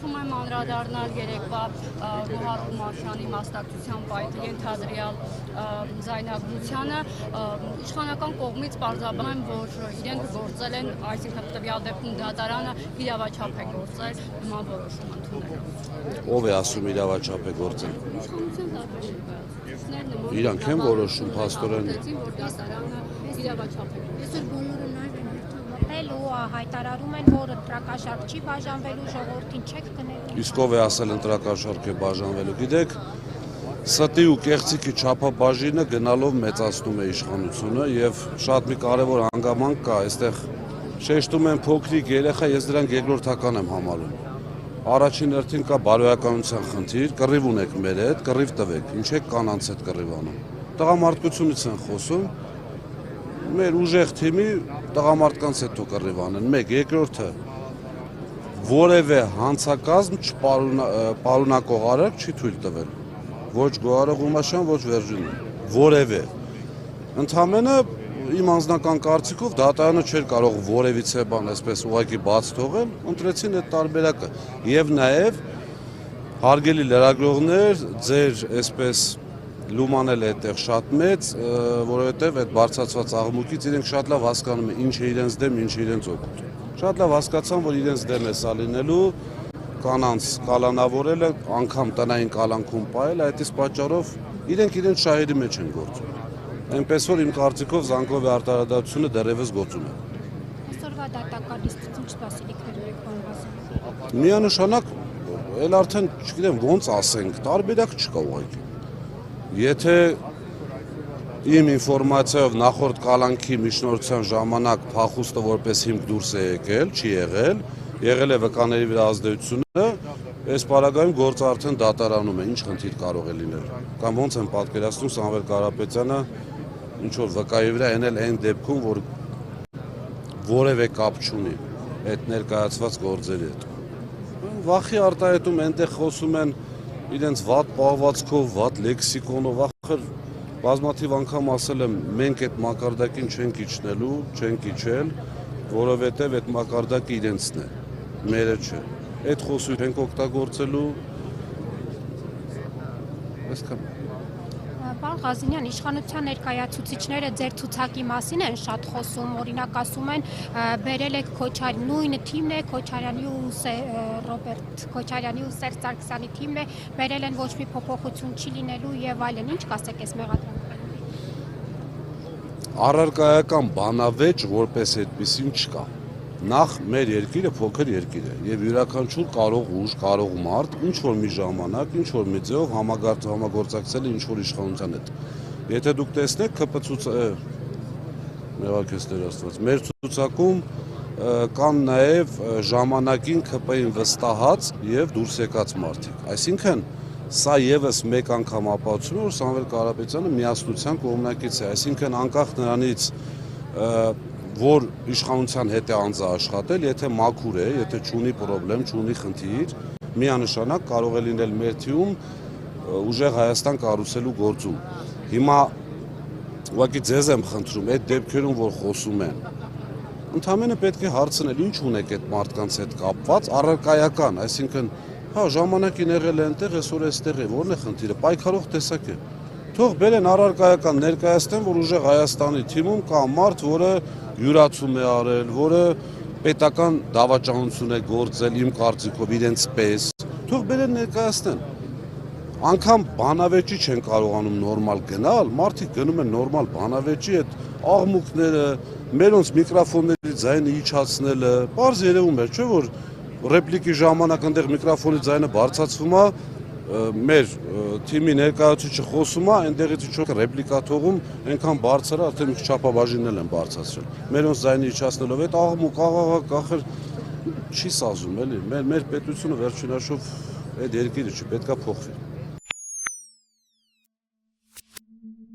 Ուզում եմ անդրադառնալ երեկվա Գոհար Խումարշյանի մասնակցությամբ այդ ենթադրյալ ձայնագրությանը, իշխանական կողմից պարզաբանում, որ իրենք գործել են, այսինքն տվյալ դեպքում դատարանը իրավաչափ է գործել նման որոշում ընդունելով։ Ով է ասում իրավաչափ է գործել։ Իշխանության տարբեր ներկայացուցիչներ Իրանք են որոշում, փաստորեն։ Որ դատարանը իրավաչափ է գործել։ ու հայտարարում են, որ ընտրակաշարք չի բաժանվելու, ժողովրդին չեք գնելու։ Իսկ ով է ասել ընտրակաշարք է բաժանվելու։ Գիտեք, ստի ու կեղծիքի չափաբաժինը գնալով մեծացնում է իշխանությունը եւ շատ մի կարեւոր հանգամանք կա, այստեղ շեշտում են փոքրիկ երեխա, ես դրանք երկրորդական եմ համարում։ Առաջին հերթին կա բարոյականության խնդիր, կռիվ ունեք մեր հետ, կռիվ տվեք, ինչ եք կանանց հետ կռիվանում։ Տղամարդկությունից են խոսում։ Մեր ուժեղ թիմի տղամարդկանց հետ կռիվ անեն, մեկ, երկրորդը որևէ հանցակազմ չպարունակող արարք չի թույլ տվել, ոչ Գոհար Խումարշյան, ոչ Վերջինին, որևէ։ Ընդամենը իմ անձնական կարծիքով դատարանը չէր կարող որևիցե բան այսպես ուղղակի բաց թողել, ընտրեցին այդ տարբերակը եւ նաեւ հարգելի լրագրողներ, ձեր այսպես լումանել է այդտեղ շատ մեծ, որովհետև այդ բարձրացված աղմուկից իրենք շատ լավ հասկանում են ինչ է իրենց դեմ, ինչ է իրենց օգուտ։ Շատ լավ հասկացան, որ իրենց դեմ է սա լինելու, կանանց կալանավորելը, անգամ տնային կալանքում պահել, այդ իսկ պատճառով իրենց շահերի մեջ են գործում։ Այնպես որ իմ կարծիքով Զանգովի արտարադատությունը դեռևս գործում է։ Այսօրվա դատականից ինչ սպասելիքներ ունեք բանվազում։ Միանշանակ, էլ արդեն չգիտեմ ոնց ասենք, տարբերակ չկա ուղղակի։ Եթե իմ ինֆորմացիայով նախորդ կալանքի միջնորդության ժամանակ փախուստը որպես հիմք դուրս է եկել, չի եղել է վկաների վրա ազդեցությունը, այս պարագայում գործը արդեն դատարանում է, ինչ խնդիր կարող է լինել։ Կամ ոնց են պատկերացնում Սամվել Կարապետյանը ինչ որ վկայի վրա այն դեպքում, որ որևէ կապ չունի այդ ներկայացված գործերի հետ։ Վախի արտահայտում այնտեղ խոսում են իրենց վատ պահվածքով, վատ լեքսիկոնով, ախր բազմաթիվ անգամ ասել եմ, մենք այդ մակարդակին չենք իջնելու, չենք իջել, որովհետև այդ մակարդակը իրենցն է, մերը չէ։ Այդ խոսույթ ենք օգտագործելու, այսքան։ Պարոն Ղազինյան, իշխանության ներկայացուցիչները ձեր ցուցակի մասին են շատ խոսում, օրինակ ասում են, բերել եք նույն թիմն է, Քոչարյանի ու Ռոբերտ Քոչարյանի ու Սերժ Սարգսյանի թիմն է, բերել են ոչ մի փոփոխություն չի լինելու եւ այլն, ինչ կասեք այս մեղադրանքին։ Առարկայական բանավեճ որպես այդպեսին չկա։ Նախ մեր երկիրը փոքր երկիր է եւ յուրաքանչյուր կարող ուժ, կարող մարդ ինչ որ մի ժամանակ, ինչ որ մի ձեով համագործակցել է ինչ որ իշխանության հետ։ Եթե դուք տեսնեք մեր ցուցակում կան նաեւ ժամանակին ԿՊ-ին վստահած եւ դուրս եկած մարդիկ։ Այսինքն սա եւս մեկ անգամ ապացուցում է, որ Սամվել Կարապետյանը միասնության կողմնակից է, այսինքն անկախ նրանից որ իշխանության հետ է անձը աշխատել, եթե մաքուր է, եթե չունի պրոբլեմ, չունի խնդիր, միանշանակ կարող է լինել մեր թիում ուժեղ Հայաստան կառուցելու գործում։ Հիմա ուղղակի ձեզ եմ խնդրում, այդ դեպքերում, որ խոսում են, ընդամենը պետք է հարցնել, ինչ ունեք այդ մարդկանց հետ կապված, առարկայական, այսինքն, հա, ժամանակին եղել է այնտեղ, այսօր այստեղ է, որն է խնդիրը, պայքարող տեսակ է։ Թող բերեն առարկայական ներկայացնեն, որ ուժեղ Հայաստանի թիմում կա մարդ, որը յուրացում է արել, որը պետական դավաճանություն է գործել իմ կարծիքով իրենց պես, թող բերեն ներկայացնեն։ Անկամ բանավեճի չեն կարողանում նորմալ գնալ, մարդիկ գնում են նորմալ բանավեճի այդ աղմուկները, մերոնց միկրոֆոնների ձայնը իջացնելը, պարզ երևում է, չէ՞ որ ռեպլիկի ժամանակ այնտեղ միկրոֆոնի ձայնը բարձրացվում է, մեր թիմի ներկայացուցիչը խոսում է, այնտեղից ինչ-որ ռեպլիկա թողում, այնքան բարձր է, արդեն մի չափաբաժինել են բարձրացրել։ Մերոնց ձայնը իջացնելով այդ աղմուկ, աղաղակ, ախր չի սազում, էլի։ Մեր պետությունը վերջինաշով այդ երկիրը չի, պետքա փոխվի։